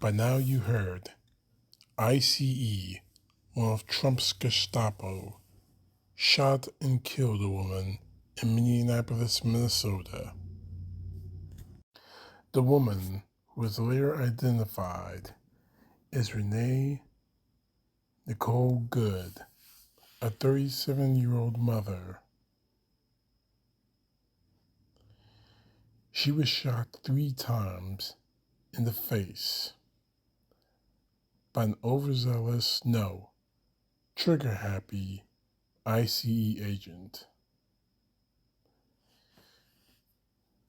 By now you heard ICE, one of Trump's Gestapo, shot and killed a woman in Minneapolis, Minnesota. The woman, who was later identified as Renee Nicole Good, a 37-year-old mother. She was shot 3 times in the face by an overzealous, trigger-happy ICE agent.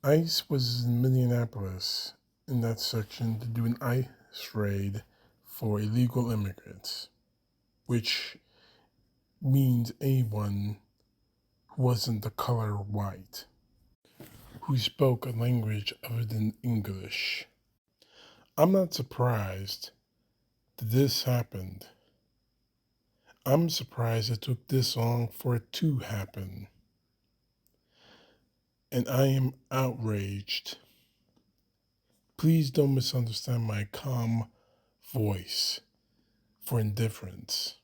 ICE was in Minneapolis in that section to do an ICE raid for illegal immigrants, which means anyone who wasn't the color white, who spoke a language other than English. I'm not surprised that this happened. I'm surprised it took this long for it to happen. And I am outraged. Please don't misunderstand my calm voice for indifference.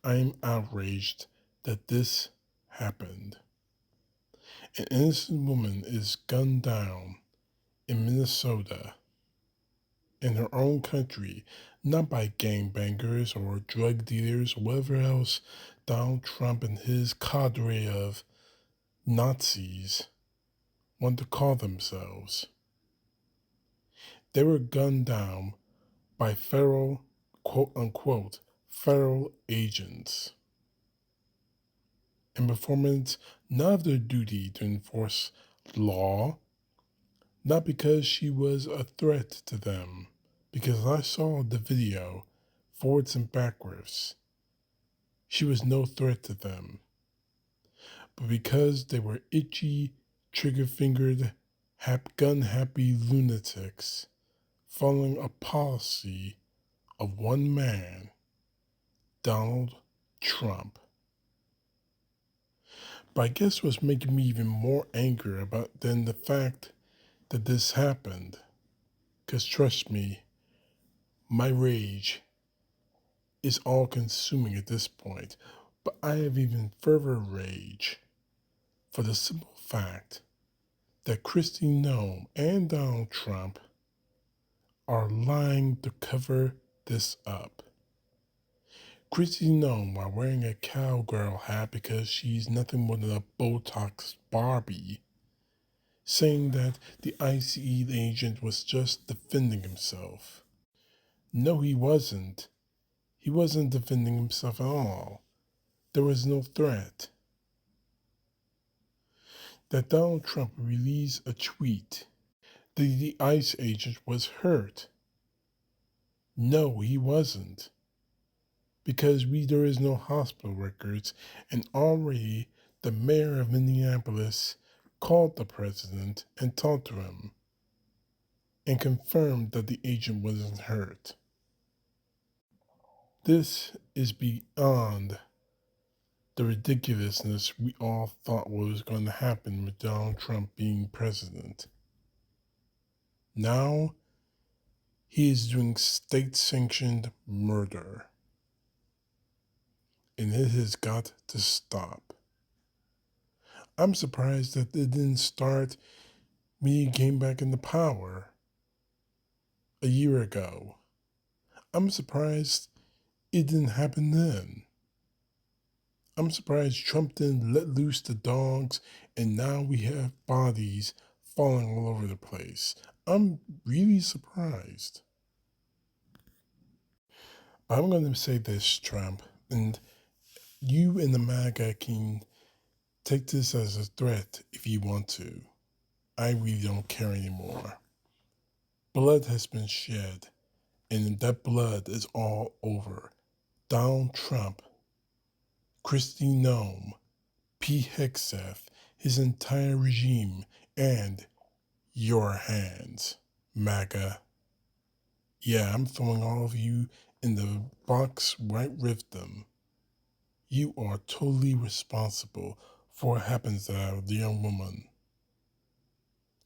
I am outraged that this happened. An innocent woman is gunned down in Minnesota, in her own country, not by gangbangers or drug dealers or whatever else Donald Trump and his cadre of Nazis want to call themselves. They were gunned down by federal, quote unquote, federal agents in performance not of their duty to enforce law, not because she was a threat to them, because I saw the video forwards and backwards. She was no threat to them, but because they were itchy, trigger-fingered, gun-happy lunatics following a policy of one man, Donald Trump. But I guess what's making me even more angry than the fact that this happened, because trust me, my rage is all consuming at this point, but I have even further rage for the simple fact that Kristi Noem and Donald Trump are lying to cover this up. Kristi Noem, while wearing a cowgirl hat because she's nothing more than a Botox Barbie, saying that the ICE agent was just defending himself. No, he wasn't. He wasn't defending himself at all. There was no threat. That Donald Trump released a tweet that the ICE agent was hurt. No, he wasn't. Because there is no hospital records, and already the mayor of Minneapolis called the president and talked to him and confirmed that the agent wasn't hurt. This is beyond the ridiculousness we all thought was going to happen with Donald Trump being president. Now, he is doing state-sanctioned murder. And it has got to stop. I'm surprised that it didn't start when he came back into power a year ago. I'm surprised it didn't happen then. I'm surprised Trump didn't let loose the dogs and now we have bodies falling all over the place. I'm really surprised. I'm going to say this, Trump, and you and the MAGA can take this as a threat if you want to. I really don't care anymore. Blood has been shed, and that blood is all over Donald Trump, Kristi Noem, Pete Hegseth, his entire regime, and your hands, MAGA. Yeah, I'm throwing all of you in the box right with them. You are totally responsible for what happens to the young woman.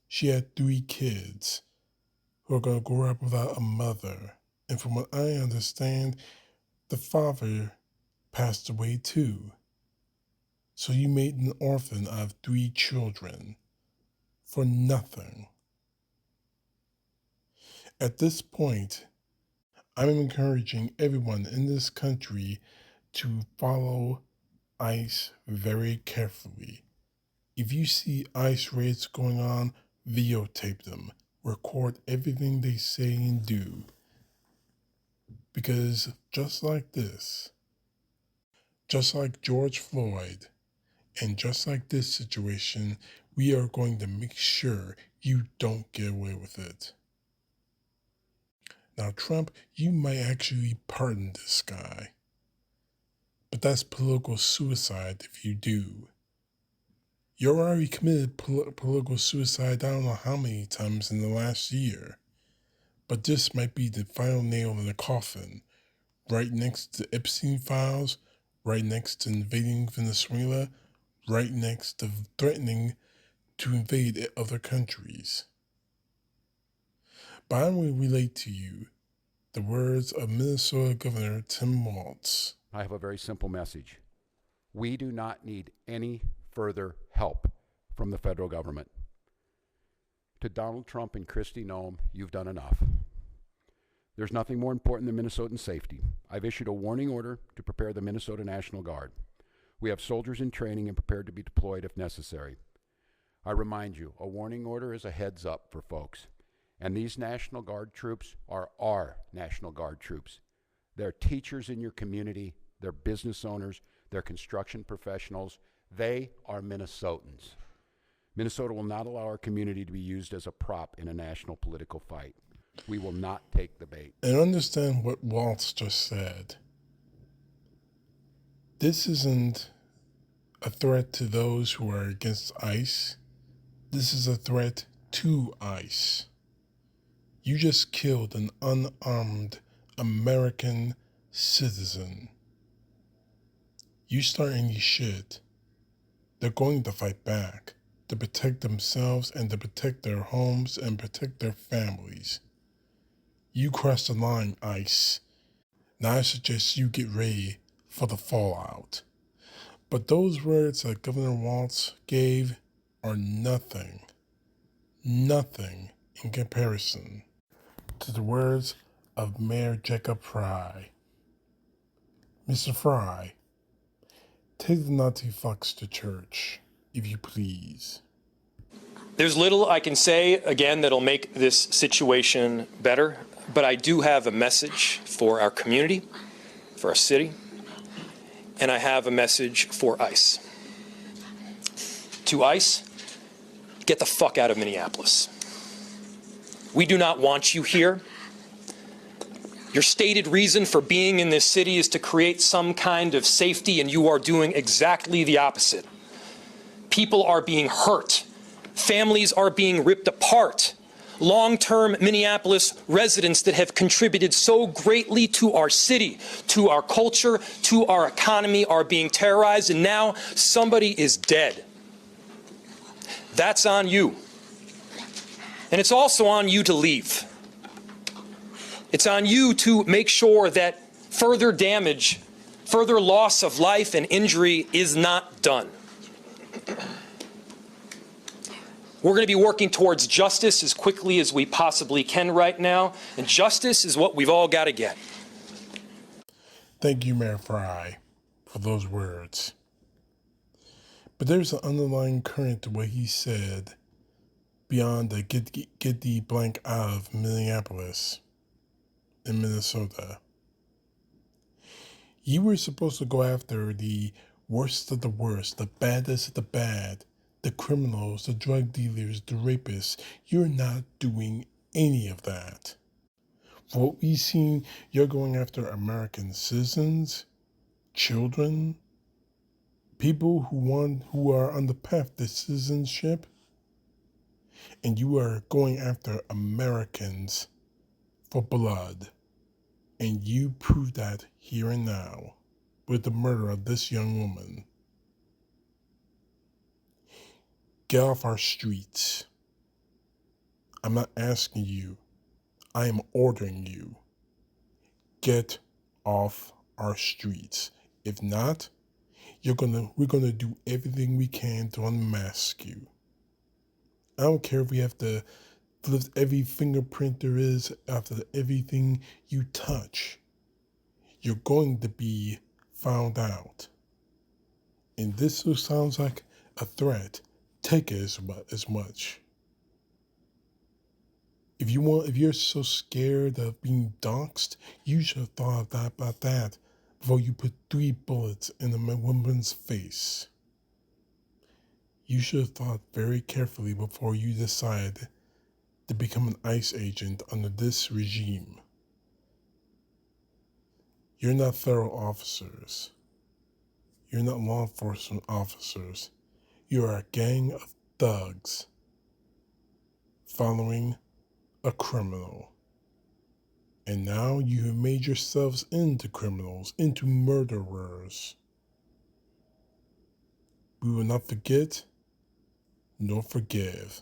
She had 3 kids who are going to grow up without a mother. And from what I understand, the father passed away too. So you made an orphan out of 3 children for nothing. At this point, I'm encouraging everyone in this country to follow ICE very carefully. If you see ICE raids going on, videotape them. Record everything they say and do. Because just like this, just like George Floyd, and just like this situation, we are going to make sure you don't get away with it. Now, Trump, you might actually pardon this guy. But that's political suicide if you do. You already committed political suicide I don't know how many times in the last year. But this might be the final nail in the coffin. Right next to Epstein files, right next to invading Venezuela, right next to threatening to invade other countries. But I'm going to relate to you the words of Minnesota Governor Tim Walz. I have a very simple message. We do not need any further help from the federal government. To Donald Trump and Kristi Noem, you've done enough. There's nothing more important than Minnesotan safety. I've issued a warning order to prepare the Minnesota National Guard. We have soldiers in training and prepared to be deployed if necessary. I remind you, a warning order is a heads up for folks. And these National Guard troops are our National Guard troops. They're teachers in your community, they're business owners, they're construction professionals. They are Minnesotans. Minnesota will not allow our community to be used as a prop in a national political fight. We will not take the bait. And understand what Walz just said. This isn't a threat to those who are against ICE. This is a threat to ICE. You just killed an unarmed American citizen. You start any shit, they're going to fight back to protect themselves and to protect their homes and protect their families. You crossed the line, ICE. Now I suggest you get ready for the fallout. But those words that Governor Walz gave are nothing in comparison to the words of Mayor Jacob Frey. Mr. Frey, take the Nazi fucks to church, if you please. There's little I can say, again, that'll make this situation better, but I do have a message for our community, for our city, and I have a message for ICE. To ICE, get the fuck out of Minneapolis. We do not want you here. Your stated reason for being in this city is to create some kind of safety, and you are doing exactly the opposite. People are being hurt. Families are being ripped apart. Long-term Minneapolis residents that have contributed so greatly to our city, to our culture, to our economy are being terrorized, and now somebody is dead. That's on you. And it's also on you to leave. It's on you to make sure that further damage, further loss of life and injury is not done. We're going to be working towards justice as quickly as we possibly can right now, and justice is what we've all got to get. Thank you, Mayor Frey, for those words. But there's an underlying current to what he said beyond the get the blank out of Minneapolis in Minnesota. You were supposed to go after the worst of the worst, the baddest of the bad, the criminals, the drug dealers, the rapists. You're not doing any of that. For what we've seen, you're going after American citizens, children, people who are on the path to citizenship, and you are going after Americans for blood. And you prove that here and now with the murder of this young woman. Get off our streets. I'm not asking you I am ordering you, get off our streets. If not, we're gonna do everything we can to unmask you. I don't care if we have to lift every fingerprint there is after everything you touch. You're going to be found out. And this sounds like a threat. Take it as much. If you're so scared of being doxxed, you should have thought about that before you put 3 bullets in a woman's face. You should have thought very carefully before you decide to become an ICE agent under this regime. You're not federal officers. You're not law enforcement officers. You are a gang of thugs following a criminal. And now you have made yourselves into criminals, into murderers. We will not forget nor forgive.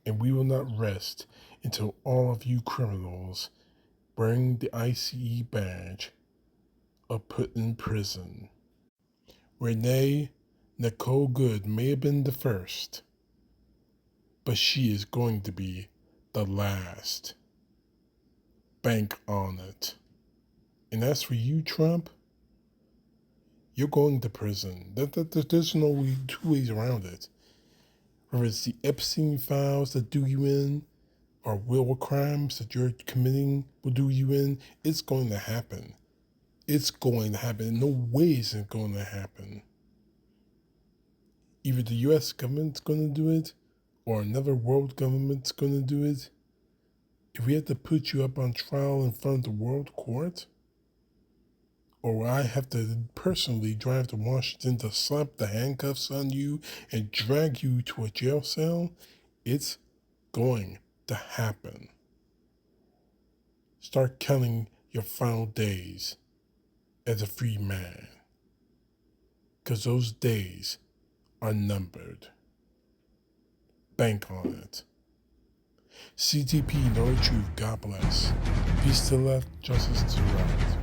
And we will not rest until all of you criminals wearing the ICE badge are put in prison. Renee Nicole Good may have been the first, but she is going to be the last. Bank on it. And as for you, Trump, you're going to prison. There's no 2 ways around it. Whether it's the Epstein files that do you in, or war crimes that you're committing will do you in, it's going to happen. It's going to happen. In no way is it going to happen. Either the U.S. government's going to do it, or another world government's going to do it. If we have to put you up on trial in front of the world court, or I have to personally drive to Washington to slap the handcuffs on you and drag you to a jail cell, it's going to happen. Start counting your final days as a free man, because those days are numbered. Bank on it. CTP, know the truth. God bless. Peace to the left, justice to the right.